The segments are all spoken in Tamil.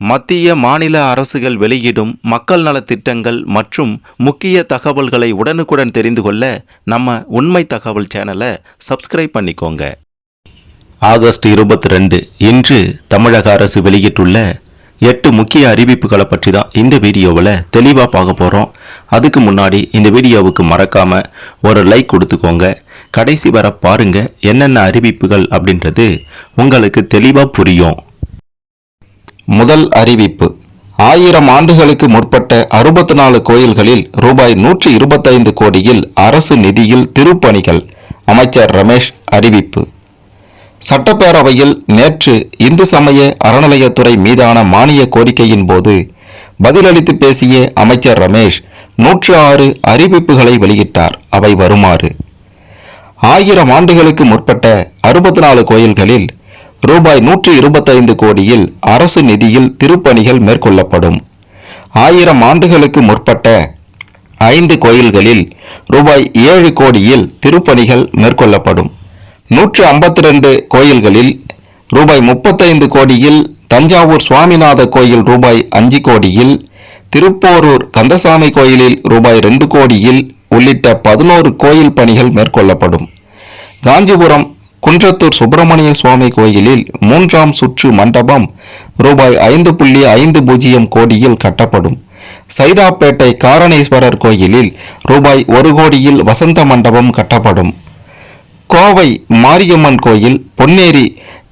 மத்திய மாநில அரசுகள் வெளியிடும் மக்கள் நலத்திட்டங்கள் மற்றும் முக்கிய தகவல்களை உடனுக்குடன் தெரிந்து கொள்ள நம்ம உண்மை தகவல் சேனலை சப்ஸ்கிரைப் பண்ணிக்கோங்க. ஆகஸ்ட் 22 இன்று தமிழக அரசு வெளியிட்டுள்ள 8 முக்கிய அறிவிப்புகளை பற்றி தான் இந்த வீடியோவில் தெளிவாக பார்க்க போகிறோம். அதுக்கு முன்னாடி இந்த வீடியோவுக்கு மறக்காம ஒரு லைக் கொடுத்துக்கோங்க. கடைசி வர பாருங்க, என்னென்ன அறிவிப்புகள் அப்படின்றது உங்களுக்கு தெளிவாக புரியும். முதல் அறிவிப்பு, 1000 ஆண்டுகளுக்கு முற்பட்ட 64 கோயில்களில் ரூபாய் 125 கோடியில் அரசு நிதியில் திருப்பணிகள். அமைச்சர் ரமேஷ் அறிவிப்பு. சட்டப்பேரவையில் நேற்று இந்து சமய அறநிலையத்துறை மீதான மானிய கோரிக்கையின் போது பதிலளித்து பேசிய அமைச்சர் ரமேஷ் 106 அறிவிப்புகளை வெளியிட்டார். அவை வருமாறு: 1000 ஆண்டுகளுக்கு முற்பட்ட 64 கோயில்களில் ரூபாய் 125 கோடியில் அரசு நிதியில் திருப்பணிகள் மேற்கொள்ளப்படும். 1000 ஆண்டுகளுக்கு முற்பட்ட 5 கோயில்களில் ரூபாய் 7 கோடியில் திருப்பணிகள் மேற்கொள்ளப்படும். 152 கோயில்களில் ரூபாய் 35 கோடியில், தஞ்சாவூர் சுவாமிநாத கோயில் ரூபாய் 5 கோடியில், திருப்போரூர் கந்தசாமி கோயிலில் ரூபாய் 2 கோடியில் உள்ளிட்ட 11 கோயில் பணிகள் மேற்கொள்ளப்படும். காஞ்சிபுரம் குன்றத்தூர் சுப்பிரமணிய சுவாமி கோயிலில் 3ஆம் சுற்று மண்டபம் ரூபாய் 5.50 கோடியில் கட்டப்படும். சைதாப்பேட்டை காரணேஸ்வரர் கோயிலில் ரூபாய் 1 கோடியில் வசந்த மண்டபம் கட்டப்படும். கோவை மாரியம்மன் கோயில், பொன்னேரி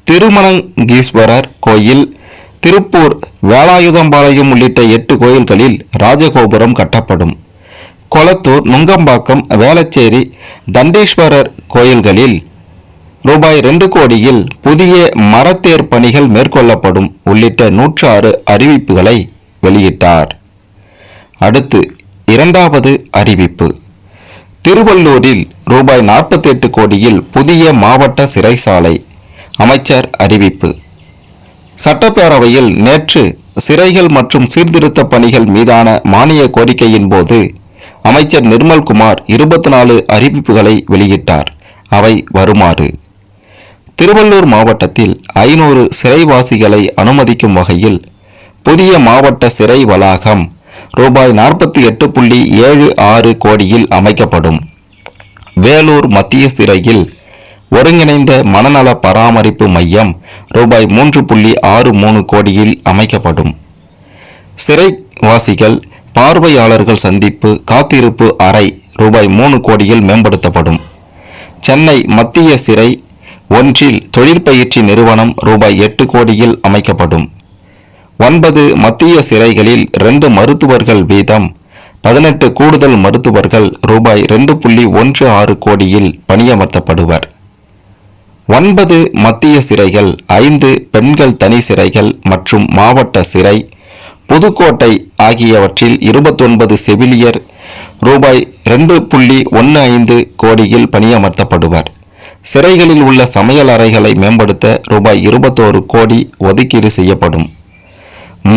திருமணங்கீஸ்வரர் கோயில், திருப்பூர் வேலாயுதம்பாளையம் உள்ளிட்ட 8 கோயில்களில் ராஜகோபுரம் கட்டப்படும். கொளத்தூர், நுங்கம்பாக்கம், வேளச்சேரி, தண்டேஸ்வரர் கோயில்களில் ரூபாய் 2 கோடியில் புதிய மரத்தேர் பணிகள் மேற்கொள்ளப்படும் உள்ளிட்ட 106 அறிவிப்புகளை வெளியிட்டார். அடுத்து இரண்டாவது அறிவிப்பு, திருவள்ளூரில் ரூபாய் 48 கோடியில் புதிய மாவட்ட சிறைசாலை. அமைச்சர் அறிவிப்பு. சட்டப்பேரவையில் நேற்று சிறைகள் மற்றும் சீர்திருத்த பணிகள் மீதான மானிய கோரிக்கையின் போது அமைச்சர் நிர்மல்குமார் 24 அறிவிப்புகளை வெளியிட்டார். அவை வருமாறு: திருவள்ளூர் மாவட்டத்தில் 500 சிறைவாசிகளை அனுமதிக்கும் வகையில் புதிய மாவட்ட சிறை வளாகம் ரூபாய் 48.76 கோடியில் அமைக்கப்படும். வேலூர் மத்திய சிறையில் ஒருங்கிணைந்த மனநல பராமரிப்பு மையம் ரூபாய் 3.63 கோடியில் அமைக்கப்படும். சிறைவாசிகள் பார்வையாளர்கள் சந்திப்பு காத்திருப்பு அறை ரூபாய் 3 கோடியில் மேம்படுத்தப்படும். சென்னை மத்திய சிறை ஒன்றில் தொழிற்பயிற்சி நிறுவனம் ரூபாய் 8 கோடியில் அமைக்கப்படும். 9 மத்திய சிறைகளில் 2 மருத்துவர்கள் வீதம் 18 கூடுதல் மருத்துவர்கள் ரூபாய் 2.16 கோடியில் பணியமர்த்தப்படுவர். 9 மத்திய சிறைகள், 5 பெண்கள் தனி சிறைகள் மற்றும் மாவட்ட சிறை, புதுக்கோட்டை ஆகியவற்றில் 29 செவிலியர் ரூபாய் 2.15 கோடியில் பணியமர்த்தப்படுவர். சிறைகளில் உள்ள சமையல் அறைகளை மேம்படுத்த ரூபாய் 21 கோடி ஒதுக்கீடு செய்யப்படும்.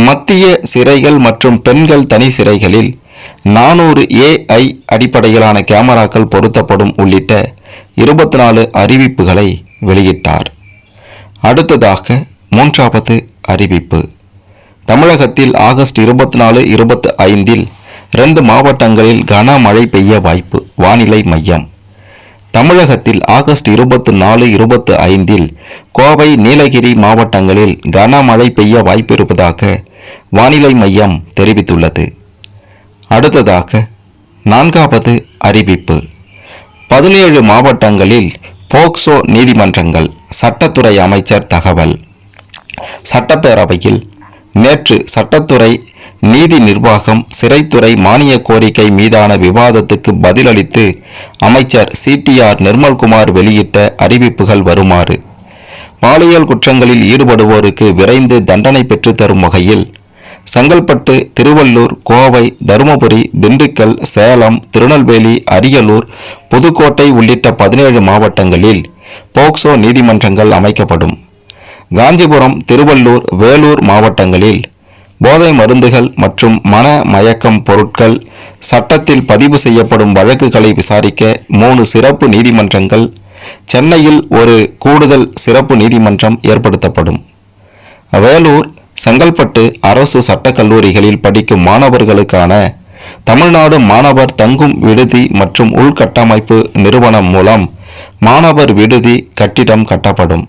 மத்திய சிறைகள் மற்றும் பெண்கள் தனி சிறைகளில் 400 AI அடிப்படையிலான கேமராக்கள் பொருத்தப்படும் உள்ளிட்ட 24 அறிவிப்புகளை வெளியிட்டார். அடுத்ததாக மூன்றாவது அறிவிப்பு, தமிழகத்தில் ஆகஸ்ட் 24, 25 2 மாவட்டங்களில் கனமழை பெய்ய வாய்ப்பு. வானிலை மையம். தமிழகத்தில் ஆகஸ்ட் 24, 25 கோவை, நீலகிரி மாவட்டங்களில் கனமழை பெய்ய வாய்ப்பு இருப்பதாக வானிலை மையம் தெரிவித்துள்ளது. அடுத்ததாக நான்காவது அறிவிப்பு, 17 மாவட்டங்களில் போக்சோ நீதிமன்றங்கள். சட்டத்துறை அமைச்சர் தகவல். சட்டப்பேரவையில் நேற்று சட்டத்துறை, நீதி நிர்வாகம், சிறைத்துறை மானிய கோரிக்கை மீதான விவாதத்துக்கு பதிலளித்து அமைச்சர் CTR நிர்மல்குமார் வெளியிட்ட அறிவிப்புகள் வருமாறு: பாலியல் குற்றங்களில் ஈடுபடுவோருக்கு விரைந்து தண்டனை பெற்றுத்தரும் வகையில் செங்கல்பட்டு, திருவள்ளூர், கோவை, தருமபுரி, திண்டுக்கல், சேலம், திருநெல்வேலி, அரியலூர், புதுக்கோட்டை உள்ளிட்ட 17 மாவட்டங்களில் போக்சோ நீதிமன்றங்கள் அமைக்கப்படும். காஞ்சிபுரம், திருவள்ளூர், வேலூர் மாவட்டங்களில் போதை மருந்துகள் மற்றும் மன மயக்கம் பொருட்கள் சட்டத்தில் பதிவு செய்யப்படும் வழக்குகளை விசாரிக்க 3 சிறப்பு நீதிமன்றங்கள், சென்னையில் ஒரு கூடுதல் சிறப்பு நீதிமன்றம் ஏற்படுத்தப்படும். வேலூர் செங்கல்பட்டு அரசு சட்டக் கல்லூரிகளில் படிக்கும் மாணவர்களுக்கான தமிழ்நாடு மாணவர் தங்கும் விடுதி மற்றும் உள்கட்டமைப்பு நிறுவனம் மூலம் மாணவர் விடுதி கட்டிடம் கட்டப்படும்.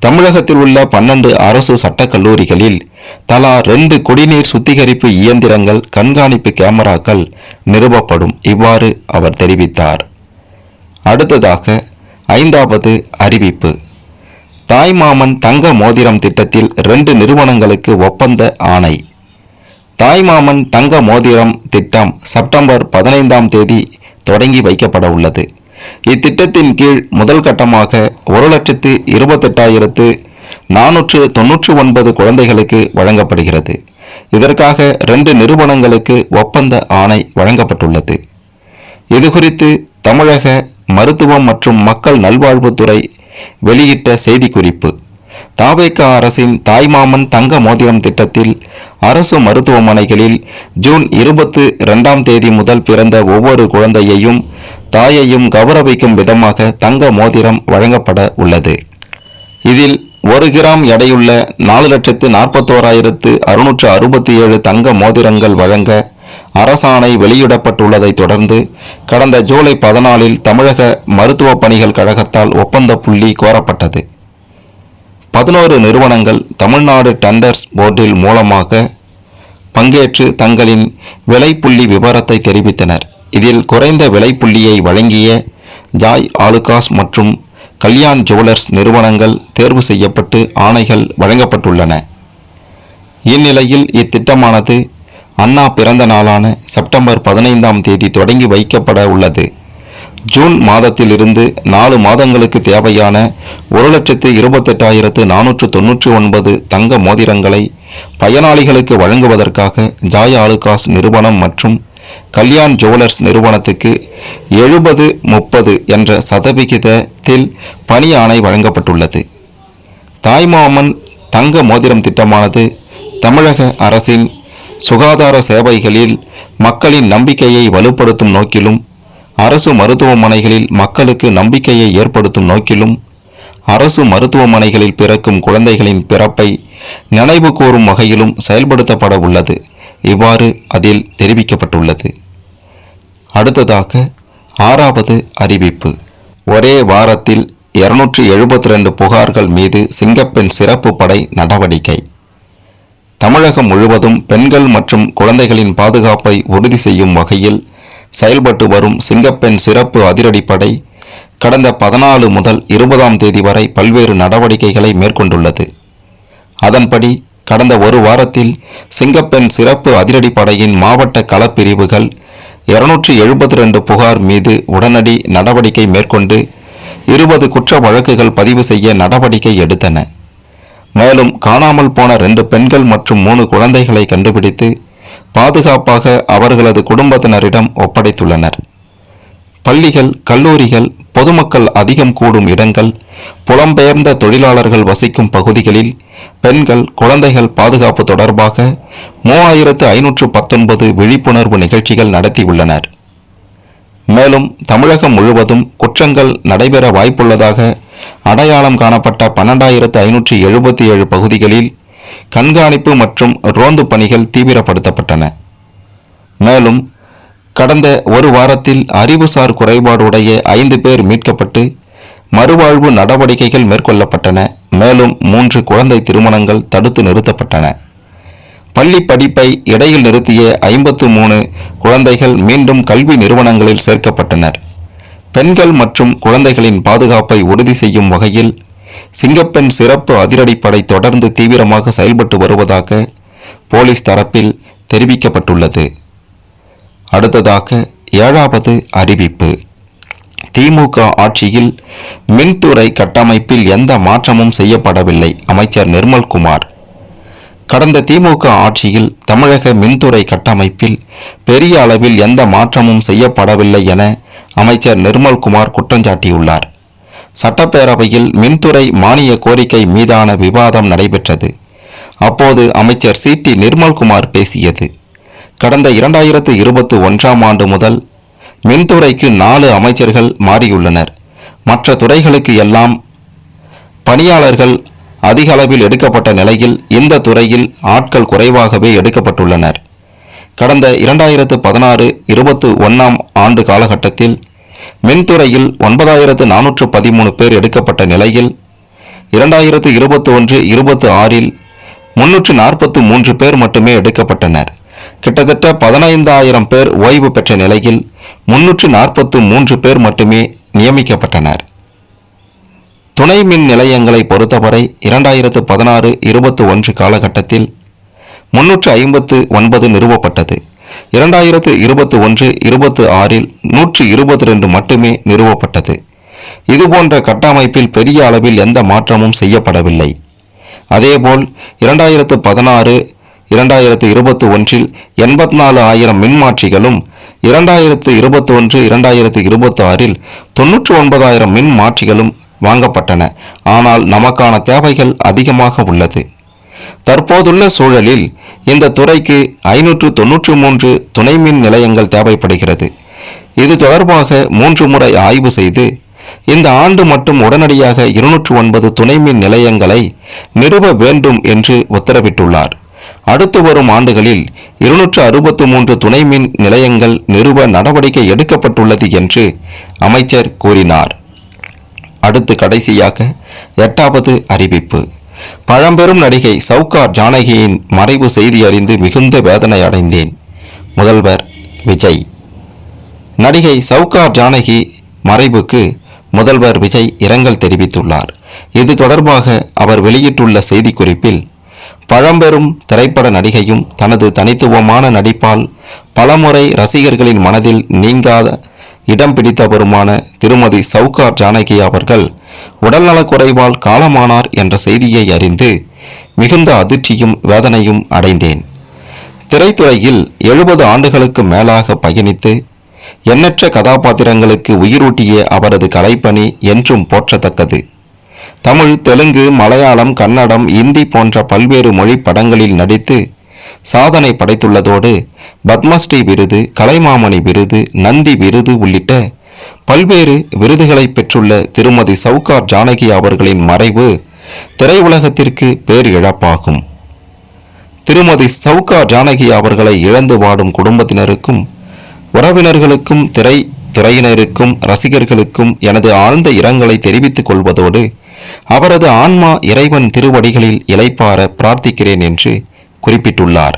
தமிழகத்தில் உள்ள 12 அரசு சட்டக் கல்லூரிகளில் தலா 2 குடிநீர் சுத்திகரிப்பு இயந்திரங்கள், கண்காணிப்பு கேமராக்கள் நிறுவப்படும். இவ்வாறு அவர் தெரிவித்தார். அடுத்ததாக 5வது அறிவிப்பு. தாய்மாமன் தங்க மோதிரம் திட்டத்தில் 2 நிறுவனங்களுக்கு ஒப்பந்த ஆணை. தாய்மாமன் தங்க மோதிரம் திட்டம் செப்டம்பர் 15ஆம் தேதி தொடங்கி வைக்கப்பட உள்ளது. இத்திட்டத்தின் கீழ் முதல் கட்டமாக 1,28,499 குழந்தைகளுக்கு வழங்கப்படுகிறது. இதற்காக 2 நிறுவனங்களுக்கு ஒப்பந்த ஆணை வழங்கப்பட்டுள்ளது. இதுகுறித்து தமிழக மருத்துவம் மற்றும் மக்கள் நல்வாழ்வுத்துறை வெளியிட்ட செய்திக்குறிப்பு. தவேக அரசின் தாய்மாமன் தங்க மோதிரம் திட்டத்தில் அரசு மருத்துவமனைகளில் ஜூன் 22ஆம் தேதி முதல் பிறந்த ஒவ்வொரு குழந்தையையும் தாயையும் கௌரவிக்கும் விதமாக தங்க மோதிரம் வழங்கப்பட உள்ளது. இதில் 1 கிராம் எடையுள்ள 4,41,667 தங்க மோதிரங்கள் வழங்க அரசாணை வெளியிடப்பட்டுள்ளதை தொடர்ந்து கடந்த ஜூலை 14இல் தமிழக மருத்துவ பணிகள் கழகத்தால் ஒப்பந்த புள்ளி கோரப்பட்டது. 11 நிறுவனங்கள் தமிழ்நாடு டெண்டர்ஸ் போர்டில் மூலமாக பங்கேற்று தங்களின் விலைப்புள்ளி விவரத்தை தெரிவித்தனர். இதில் குறைந்த விலைப்புள்ளியை வழங்கிய ஜாய் ஆலுகாஸ் மற்றும் கல்யாண் ஜுவல்லர்ஸ் நிறுவனங்கள் தேர்வு செய்யப்பட்டு ஆணைகள் வழங்கப்பட்டுள்ளன. இந்நிலையில் இத்திட்டமானது அண்ணா பிறந்த நாளான செப்டம்பர் 15ஆம் தேதி தொடங்கி வைக்கப்பட உள்ளது. ஜூன் மாதத்திலிருந்து 4 மாதங்களுக்கு தேவையான 1,28,499 தங்க மோதிரங்களை பயனாளிகளுக்கு வழங்குவதற்காக ஜாய் ஆலுகாஸ் நிறுவனம் மற்றும் கல்யாண் ஜுவல்லர்ஸ் நிறுவனத்துக்கு 70-30 என்ற சதவிகிதத்தில் பணி ஆணை வழங்கப்பட்டுள்ளது. தாய்மாமன் தங்க மோதிரம் திட்டமானது தமிழக அரசின் சுகாதார சேவைகளில் மக்களின் நம்பிக்கையை வலுப்படுத்தும் நோக்கிலும், அரசு மருத்துவமனைகளில் மக்களுக்கு நம்பிக்கையை ஏற்படுத்தும் நோக்கிலும், அரசு மருத்துவமனைகளில் பிறக்கும் குழந்தைகளின் பிறப்பை நினைவு கூறும் வகையிலும் செயல்படுத்தப்பட உள்ளது. இவ்வாறு அதில் தெரிவிக்கப்பட்டுள்ளது. அடுத்ததாக 6வது அறிவிப்பு. ஒரே வாரத்தில் 272 புகார்கள் மீது சிங்கப்பெண் சிறப்பு படை நடவடிக்கை. தமிழகம் முழுவதும் பெண்கள் மற்றும் குழந்தைகளின் பாதுகாப்பை உறுதி செய்யும் வகையில் செயல்பட்டு வரும் சிங்கப்பெண் சிறப்பு அதிரடிப்படை கடந்த 14 முதல் 20ஆம் தேதி வரை பல்வேறு நடவடிக்கைகளை மேற்கொண்டுள்ளது. அதன்படி கடந்த ஒரு வாரத்தில் சிங்கப்பெண் சிறப்பு அதிரடிப்படையின் மாவட்ட களப்பிரிவுகள் 272 புகார் மீது உடனடி நடவடிக்கை மேற்கொண்டு 20 குற்ற வழக்குகள் பதிவு செய்ய நடவடிக்கை எடுத்தன. மேலும் காணாமல் போன 2 பெண்கள் மற்றும் 3 குழந்தைகளை கண்டுபிடித்து பாதுகாப்பாக அவர்களது குடும்பத்தினரிடம் ஒப்படைத்துள்ளனர். பள்ளிகள், கல்லூரிகள், பொதுமக்கள் அதிகம் கூடும் இடங்கள், புலம்பெயர்ந்த தொழிலாளர்கள் வசிக்கும் பகுதிகளில் பெண்கள், குழந்தைகள் பாதுகாப்பு தொடர்பாக 3519 விழிப்புணர்வு நிகழ்ச்சிகள் நடத்தியுள்ளனர். மேலும் தமிழகம் முழுவதும் குற்றங்கள் நடைபெற வாய்ப்புள்ளதாக அடையாளம் காணப்பட்ட 12577 பகுதிகளில் கண்காணிப்பு மற்றும் ரோந்து பணிகள் தீவிரப்படுத்தப்பட்டன. மேலும் கடந்த ஒரு வாரத்தில் அறிவுசார் குறைபாடுடைய 5 பேர் மீட்கப்பட்டு மறுவாழ்வு நடவடிக்கைகள் மேற்கொள்ளப்பட்டன. மேலும் 3 குழந்தை திருமணங்கள் தடுத்து நிறுத்தப்பட்டன. பள்ளி படிப்பை இடையில் நிறுத்திய 53 குழந்தைகள் மீண்டும் கல்வி நிறுவனங்களில் சேர்க்கப்பட்டனர். பெண்கள் மற்றும் குழந்தைகளின் பாதுகாப்பை உறுதி செய்யும் வகையில் சிங்கப்பெண் சிறப்பு அதிரடிப்படை தொடர்ந்து தீவிரமாக செயல்பட்டு வருவதாக போலீஸ் தரப்பில் தெரிவிக்கப்பட்டுள்ளது. அடுத்ததாக 7வது அறிவிப்பு. திமுக ஆட்சியில் மின்துறை கட்டமைப்பில் எந்த மாற்றமும் செய்யப்படவில்லை. அமைச்சர் நிர்மல்குமார். கடந்த திமுக ஆட்சியில் தமிழக மின்துறை கட்டமைப்பில் பெரிய அளவில் எந்த மாற்றமும் செய்யப்படவில்லை என அமைச்சர் நிர்மல்குமார் குற்றஞ்சாட்டியுள்ளார். சட்டப்பேரவையில் மின்துறை மானிய கோரிக்கை மீதான விவாதம் நடைபெற்றது. அப்போது அமைச்சர் சி.டி. நிர்மல்குமார் பேசியது, கடந்த 2021ஆம் ஆண்டு முதல் மின்துறைக்கு 4 அமைச்சர்கள் மாறியுள்ளனர். மற்ற துறைகளுக்கு எல்லாம் பணியாளர்கள் அதிக அளவில் எடுக்கப்பட்ட நிலையில் இந்த துறையில் ஆட்கள் குறைவாகவே எடுக்கப்பட்டுள்ளனர். கடந்த 2016-21 ஆண்டு காலகட்டத்தில் மின்துறையில் 9413 பேர் எடுக்கப்பட்ட நிலையில் 2021-26 343 பேர் மட்டுமே எடுக்கப்பட்டனர். கிட்டத்தட்ட 15,000 பேர் ஓய்வு பெற்ற நிலையில் 343 பேர் மட்டுமே நியமிக்கப்பட்டனர். துணை மின் நிலையங்களை பொறுத்தவரை 2016-21 காலகட்டத்தில் 359 நிறுவப்பட்டது. 2021-26 122 மட்டுமே நிறுவப்பட்டது. இதுபோன்ற கட்டமைப்பில் பெரிய அளவில் எந்த மாற்றமும் செய்யப்படவில்லை. அதேபோல் 2016-2021 84,000 மின்மாற்றிகளும் 2021-2026 99,000 மின் மாற்றிகளும் வாங்கப்பட்டன. ஆனால் நமக்கான தேவைகள் அதிகமாக உள்ளது. தற்போதுள்ள சூழலில் இந்த துறைக்கு 593 துணை மின் நிலையங்கள் தேவைப்படுகிறது. இது தொடர்பாக 3 முறை ஆய்வு செய்து இந்த ஆண்டு மட்டும் உடனடியாக 209 துணை மின் நிலையங்களை நிறுவ வேண்டும் என்று உத்தரவிட்டுள்ளார். அடுத்து வரும் ஆண்டுகளில் 263 துணை மின் நிலையங்கள் நிறுவ நடவடிக்கை எடுக்கப்பட்டுள்ளது என்று அமைச்சர் கூறினார். அடுத்து கடைசியாக 8வது அறிவிப்பு. பழம்பெரும் நடிகை சவுகார் ஜானகியின் மறைவு செய்தி அறிந்து மிகுந்த வேதனை அடைந்தேன். முதல்வர் விஜய். நடிகை சவுகார் ஜானகி மறைவுக்கு முதல்வர் விஜய் இரங்கல் தெரிவித்துள்ளார். இது தொடர்பாக அவர் வெளியிட்டுள்ள செய்திக்குறிப்பில், பழம்பெரும் திரைப்பட நடிகையும் தனது தனித்துவமான நடிப்பால் பலமுறை ரசிகர்களின் மனதில் நீங்காத இடம் பிடித்தவருமான திருமதி சவுகார் ஜானகி அவர்கள் உடல்நலக்குறைவால் காலமானார் என்ற செய்தியை அறிந்து மிகுந்த அதிர்ச்சியும் வேதனையும் அடைந்தேன். திரைத்துறையில் 70 ஆண்டுகளுக்கு மேலாக பயணித்து எண்ணற்ற கதாபாத்திரங்களுக்கு உயிரூட்டிய அவரது கலைப்பணி என்றும் போற்றத்தக்கது. தமிழ், தெலுங்கு, மலையாளம், கன்னடம், இந்தி போன்ற பல்வேறு மொழி படங்களில் நடித்து சாதனை படைத்துள்ளதோடு பத்மஸ்ரீ விருது, கலைமாமணி விருது, நந்தி விருது உள்ளிட்ட பல்வேறு விருதுகளை பெற்றுள்ள திருமதி சவுகார் ஜானகி அவர்களின் மறைவு திரையுலகத்திற்கு பேரிழப்பாகும். திருமதி சவுகார் ஜானகி அவர்களை இழந்து வாடும் குடும்பத்தினருக்கும், உறவினர்களுக்கும், திரைத்துறையினருக்கும், ரசிகர்களுக்கும் எனது ஆழ்ந்த இரங்கலை தெரிவித்துக் கொள்வதோடு அவரது ஆன்மா இறைவன் திருவடிகளில் இளைப்பாற பிரார்த்திக்கிறேன் என்று குறிப்பிட்டுள்ளார்.